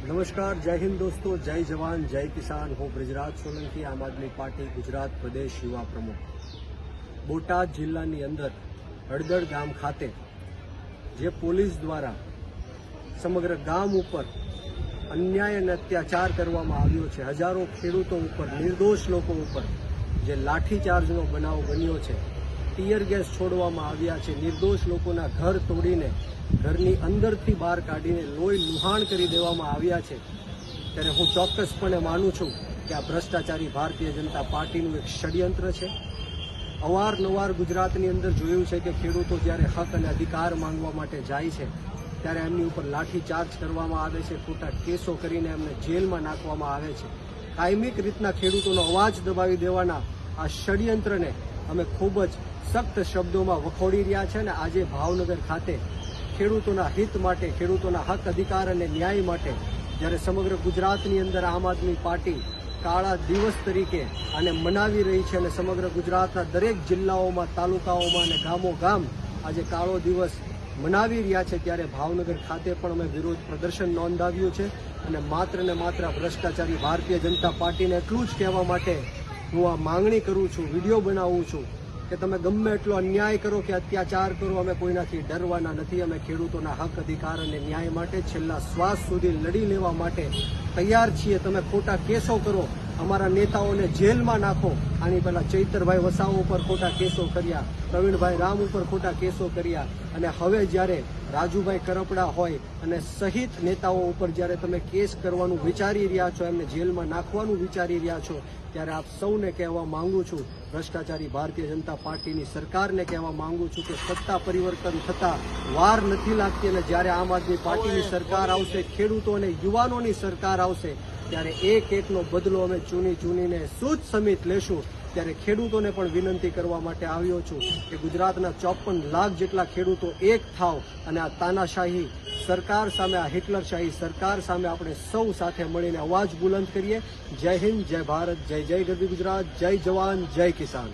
નમસ્કાર, જય હિન્દ દોસ્તો, જય જવાન, જય કિસાન. હું બ્રિજરાજ સોલંકી, આમ આદમી પાર્ટી ગુજરાત પ્રદેશ યુવા પ્રમુખ. બોટાદ જિલ્લાની અંદર હળદળ ગામ ખાતે જે પોલીસ દ્વારા સમગ્ર ગામ ઉપર અન્યાય અને અત્યાચાર કરવામાં આવ્યો છે, હજારો ખેડૂતો ઉપર, નિર્દોષ લોકો ઉપર જે લાઠીચાર્જનો બનાવ બન્યો છે, ટીયર ગેસ છોડવામાં આવ્યા છે, નિર્દોષ લોકોના ઘર તોડીને ઘરની અંદરથી બહાર કાઢીને લોહી લુહાણ કરી દેવામાં આવ્યા છે, ત્યારે હું ચોક્કસપણે માનું છું કે આ ભ્રષ્ટાચારી ભારતીય જનતા પાર્ટીનું એક ષડયંત્ર છે. અવારનવાર ગુજરાતની અંદર જોયું છે કે ખેડૂતો જ્યારે હક અને અધિકાર માંગવા માટે જાય છે ત્યારે એમની ઉપર લાઠીચાર્જ કરવામાં આવે છે, ખોટા કેસો કરીને એમને જેલમાં નાખવામાં આવે છે. કાયમિક રીતના ખેડૂતોનો અવાજ દબાવી દેવાના આ ષડયંત્રને અમે ખૂબ જ સખ્ત શબ્દોમાં વખોડી રહ્યા છે અને આજે ભાવનગર ખાતે ખેડૂતોના હિત માટે, ખેડૂતોના હક અધિકાર અને ન્યાય માટે જ્યારે સમગ્ર ગુજરાતની અંદર આમ આદમી પાર્ટી કાળા દિવસ તરીકે આને મનાવી રહી છે અને સમગ્ર ગુજરાતના દરેક જિલ્લાઓમાં, તાલુકાઓમાં અને ગામોગામ આજે કાળો દિવસ મનાવી રહ્યા છે, ત્યારે ભાવનગર ખાતે પણ અમે વિરોધ પ્રદર્શન નોંધાવ્યું છે. અને માત્ર ને માત્ર ભ્રષ્ટાચારી ભારતીય જનતા પાર્ટીને એટલું જ કહેવા માટે હું આ માંગણી કરું છું, વિડીયો બનાવું છું કે તમે ગમે એટલો અન્યાય કરો કે અત્યાચાર કરો, અમે કોઈનાથી ડરવાના નથી. અમે ખેડૂતોના હક અધિકાર અને ન્યાય માટે છેલ્લા શ્વાસ સુધી લડી લેવા માટે તૈયાર છીએ. તમે ખોટા કેસો કરો, અમારા નેતાઓને જેલમાં નાખો. આની પહેલા ચૈતરભાઈ વસાવા ઉપર ખોટા કેસો કર્યા, પ્રવીણભાઈ રામ ઉપર ખોટા કેસો કર્યા, અને હવે જ્યારે રાજુભાઈ કરપડા હોય અને સહિત નેતાઓ ઉપર જ્યારે તમે કેસ કરવાનું વિચારી રહ્યા છો, એમને જેલમાં નાખવાનું વિચારી રહ્યા છો, ત્યારે આપ સૌને કહેવા માંગુ છું, ભ્રષ્ટાચારી ભારતીય જનતા પાર્ટીની સરકારને કહેવા માંગુ છું કે સત્તા પરિવર્તન થતા વાર નથી લાગતી અને જ્યારે આમ આદમી પાર્ટીની સરકાર આવશે, ખેડૂતો અને યુવાનોની સરકાર આવશે, ત્યારે એક એકનો બદલો અમે ચૂનીને સૂદ સમિત લેશું. ત્યારે ખેડૂતોને પણ વિનંતી કરવા માટે આવ્યો છું કે ગુજરાતના 54 લાખ જેટલા ખેડૂતો એક થાવ અને આ તાનાશાહી સરકાર સામે, આ હિટલરશાહી સરકાર સામે આપણે સૌ સાથે મળીને અવાજ બુલંદ કરીએ. જય હિન્દ, જય ભારત, જય જય ગરવી ગુજરાત, જય જવાન, જય કિસાન.